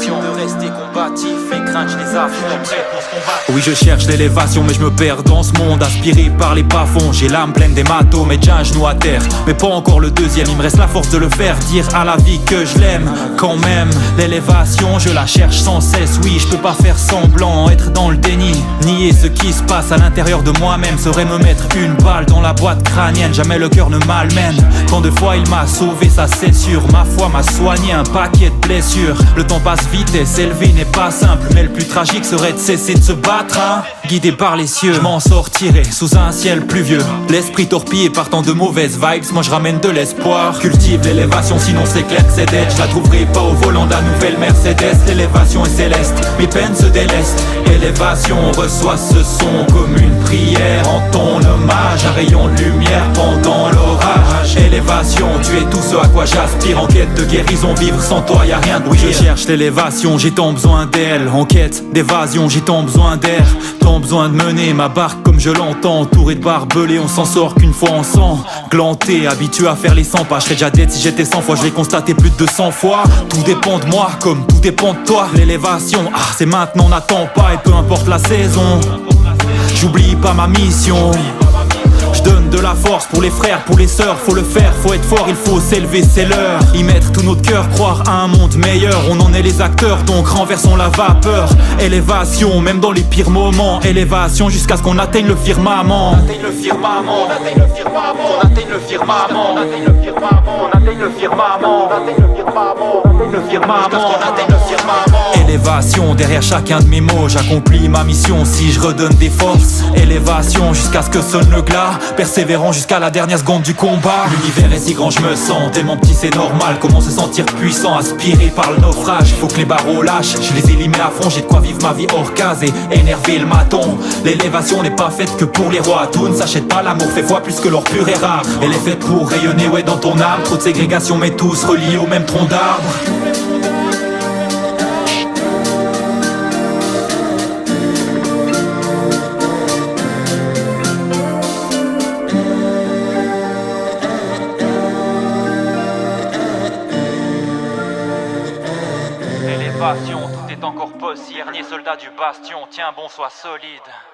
l'élévation, de rester combatif, les craintes je les affronte. Oui je cherche l'élévation mais je me perds dans ce monde, aspiré par les bas-fonds. J'ai l'âme pleine d'hématomes et déjà un genou à terre, mais pas encore le deuxième. Il me reste la force de le faire, dire à la vie que je l'aime. Quand même, l'élévation je la cherche sans cesse. Oui je peux pas faire semblant, être dans le déni. Nier ce qui se passe à l'intérieur de moi-même serait me mettre une balle dans la boîte crânienne. Jamais le cœur ne malmène. Quand deux fois il m'a sauvé, ça c'est sûr. Ma foi m'a soigné un paquet de blessures. Le temps passe vite et s'élever n'est pas simple, mais le plus tragique serait de cesser de se battre, hein. Guidé par les cieux, je m'en sortirai sous un ciel pluvieux. L'esprit torpillé partant de mauvaises vibes, moi je ramène de l'espoir. Cultive l'élévation, sinon c'est clair que c'est dead. Je la trouverai pas au volant de la nouvelle Mercedes. L'élévation est céleste, mes peines se délestent. Élévation, on reçoit ce son comme une prière en ton hommage. Un rayon de lumière pendant l'orage. Élévation, tu es tout ce à quoi j'aspire. En quête de guérison, vivre sans toi y'a rien de pire. Je cherche l'élévation, j'ai tant besoin d'elle. En quête d'évasion, j'ai tant besoin d'air. Tant besoin de mener ma barque comme je l'entends. Entouré de barbelés, on s'en sort qu'une fois ensanglanté. Habitué à faire les 100 pas, je serais déjà dead si j'étais 100 fois. Je l'ai constaté plus de 200 fois. Tout dépend de moi comme tout dépend de toi. L'élévation, c'est maintenant, n'attends pas. Et peu importe la saison, j'oublie pas ma mission. Je donne de la force pour les frères, pour les sœurs. Faut le faire, faut être fort, il faut s'élever, c'est l'heure. Y mettre tout notre cœur, croire à un monde meilleur. On en est les acteurs, donc renversons la vapeur. Élévation, même dans les pires moments. Élévation jusqu'à ce qu'on atteigne le firmament. On atteigne le firmament, on atteigne le firmament, on atteigne le firmament, on atteigne le firmament, on atteigne le firmament, on atteigne le firmament, on atteigne le firmament, on atteigne le firmament. Élévation, derrière chacun de mes mots, j'accomplis ma mission si je redonne des forces. Élévation jusqu'à ce que sonne le glas. Persévérant jusqu'à la dernière seconde du combat. L'univers est si grand, je me sens tellement petit, c'est normal. Comment se sentir puissant, aspiré par le naufrage. Faut que les barreaux lâchent, je les élimine à fond. J'ai de quoi vivre ma vie hors case et énerver le maton. L'élévation n'est pas faite que pour les rois. Tout ne s'achète pas, l'amour fait foi plus que l'or pur et rare. Elle est faite pour rayonner, ouais, dans ton âme. Trop de ségrégation mais tous reliés au même tronc d'arbre. Élévation, tout est encore possible. Dernier soldat du bastion, tiens bon, sois solide.